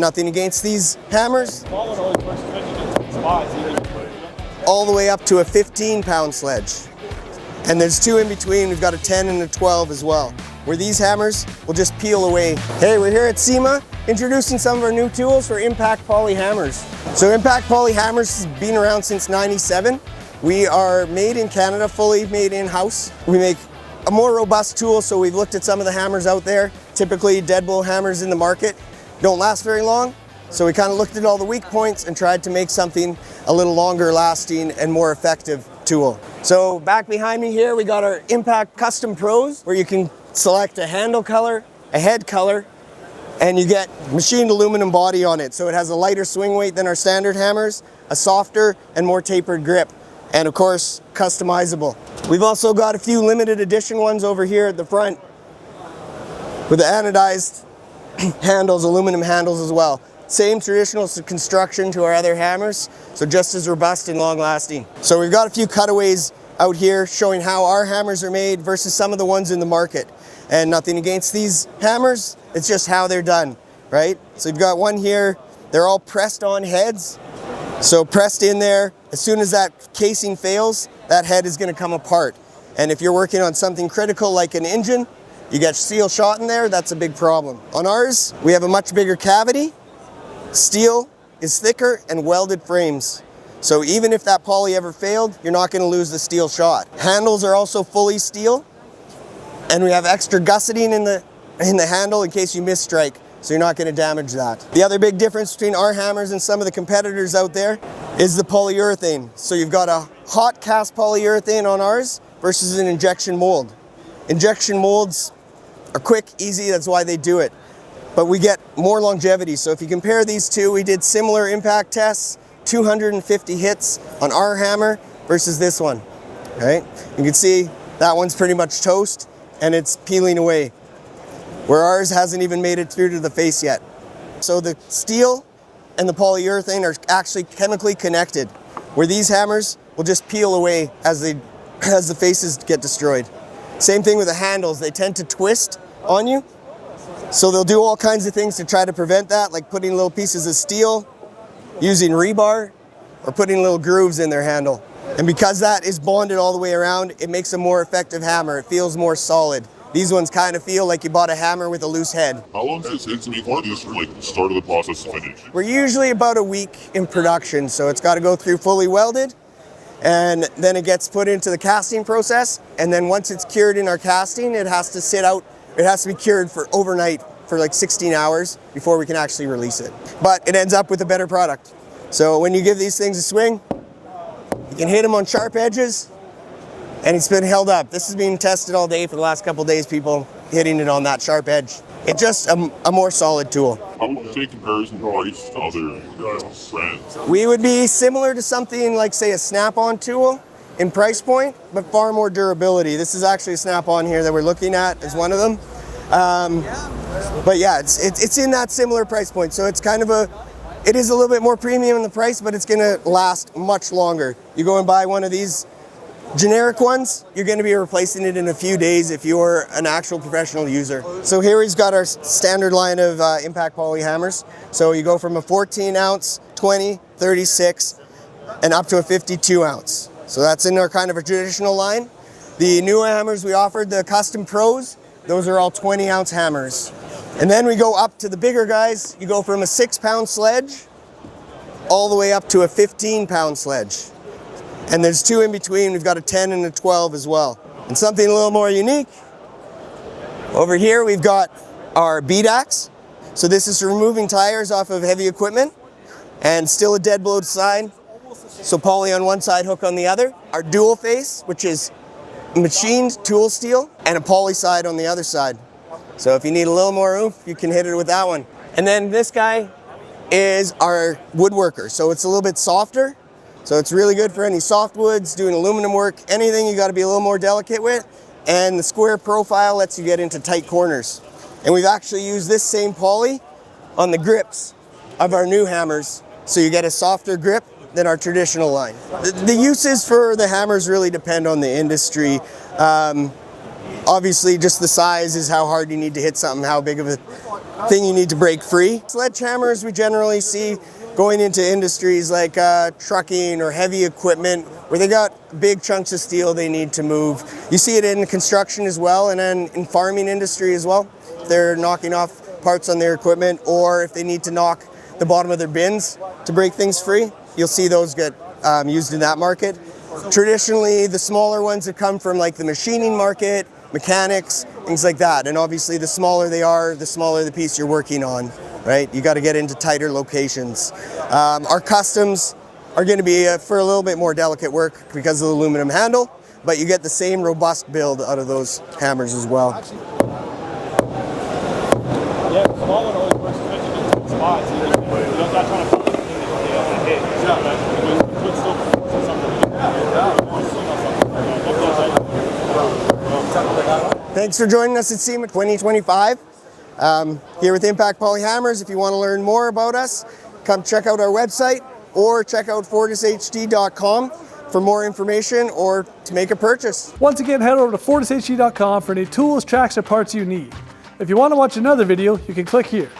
Nothing against these hammers. All the way up to a 15-pound sledge. And there's two in between. We've got a 10 and a 12 as well, where these hammers will just peel away. Hey, we're here at SEMA introducing some of our new tools for impact poly hammers. So impact poly hammers has been around since '97. We are made in Canada, fully made in-house. We make a more robust tool, so we've looked at some of the hammers out there. Typically Deadblow hammers in the market don't last very long. So we kind of looked at all the weak points and tried to make something a little longer lasting and more effective tool. So back behind me here, we got our Impact Custom Pros, where you can select a handle color, a head color, and you get machined aluminum body on it. So it has a lighter swing weight than our standard hammers, a softer and more tapered grip, and of course, customizable. We've also got a few limited edition ones over here at the front with the anodized handles, aluminum handles as well. Same traditional construction to our other hammers, so just as robust and long lasting. So we've got a few cutaways out here showing how our hammers are made versus some of the ones in the market. And nothing against these hammers, it's just how they're done, right? So you've got one here, they're all pressed on heads. So pressed in there, as soon as that casing fails, that head is gonna come apart. And if you're working on something critical like an engine, you get steel shot in there, that's a big problem. On ours, we have a much bigger cavity. Steel is thicker and welded frames. So even if that poly ever failed, you're not going to lose the steel shot. Handles are also fully steel, and we have extra gusseting in the handle in case you miss strike, so you're not going to damage that. The other big difference between our hammers and some of the competitors out there is the polyurethane. So you've got a hot cast polyurethane on ours versus an injection mold. Injection molds are quick, easy, that's why they do it. But we get more longevity. So if you compare these two, we did similar impact tests, 250 hits on our hammer versus this one, right? You can see that one's pretty much toast and it's peeling away, where ours hasn't even made it through to the face yet. So the steel and the polyurethane are actually chemically connected, where these hammers will just peel away as the faces get destroyed. Same thing with the handles, they tend to twist on you. So they'll do all kinds of things to try to prevent that, like putting little pieces of steel, using rebar, or putting little grooves in their handle. And because that is bonded all the way around, it makes a more effective hammer. It feels more solid. These ones kind of feel like you bought a hammer with a loose head. How long does it take to make one of these from like the start of the process to finish? We're usually about a week in production, so it's got to go through fully welded, and then it gets put into the casting process, and then once it's cured in our casting, it has to sit out. It has to be cured for overnight for like 16 hours before we can actually release it. But it ends up with a better product. So when you give these things a swing, you can hit them on sharp edges, and it's been held up. This is being tested all day for the last couple of days, people hitting it on that sharp edge. It's just a more solid tool. How would you say comparison price to other brands? We would be similar to something like, say, a snap-on tool in price point, but far more durability. This is actually a snap-on here that we're looking at as one of them. But yeah, it's in that similar price point. So it's kind of it is a little bit more premium in the price, but it's gonna last much longer. You go and buy one of these generic ones, you're gonna be replacing it in a few days if you're an actual professional user. So here we've got our standard line of impact poly hammers. So you go from a 14 ounce, 20, 36, and up to a 52 ounce. So that's in our kind of a traditional line. The newer hammers we offered, the Custom Pros, those are all 20 ounce hammers. And then we go up to the bigger guys. You go from a 6-pound sledge all the way up to a 15-pound sledge. And there's two in between. We've got a 10 and a 12 as well. And something a little more unique, over here we've got our bead axe. So this is for removing tires off of heavy equipment, and still a dead blow side. So poly on one side, hook on the other. Our dual face, which is machined tool steel, and a poly side on the other side. So if you need a little more oomph, you can hit it with that one. And then this guy is our woodworker. So it's a little bit softer. So it's really good for any softwoods, doing aluminum work, anything you got to be a little more delicate with. And the square profile lets you get into tight corners. And we've actually used this same poly on the grips of our new hammers. So you get a softer grip than our traditional line. The uses for the hammers really depend on the industry. Obviously, just the size is how hard you need to hit something, how big of thing you need to break free. Sledgehammers we generally see going into industries like trucking or heavy equipment where they got big chunks of steel they need to move. You see it in construction as well, and then in farming industry as well. They're knocking off parts on their equipment, or if they need to knock the bottom of their bins to break things free, you'll see those get used in that market. Traditionally, the smaller ones have come from like the machining market, mechanics, things like that. And obviously the smaller they are, the smaller the piece you're working on, right? You got to get into tighter locations. Our customs are going to be for a little bit more delicate work because of the aluminum handle, but you get the same robust build out of those hammers as well. Yeah, the small one always works good in different spots. You're not trying to find anything that they want to hit. You could still force something. Thanks for joining us at SEMA 2025. Here with Impact Polyhammers. If you want to learn more about us, come check out our website or check out fortishd.com for more information or to make a purchase. Once again, head over to fortishd.com for any tools, tracks, or parts you need. If you want to watch another video, you can click here.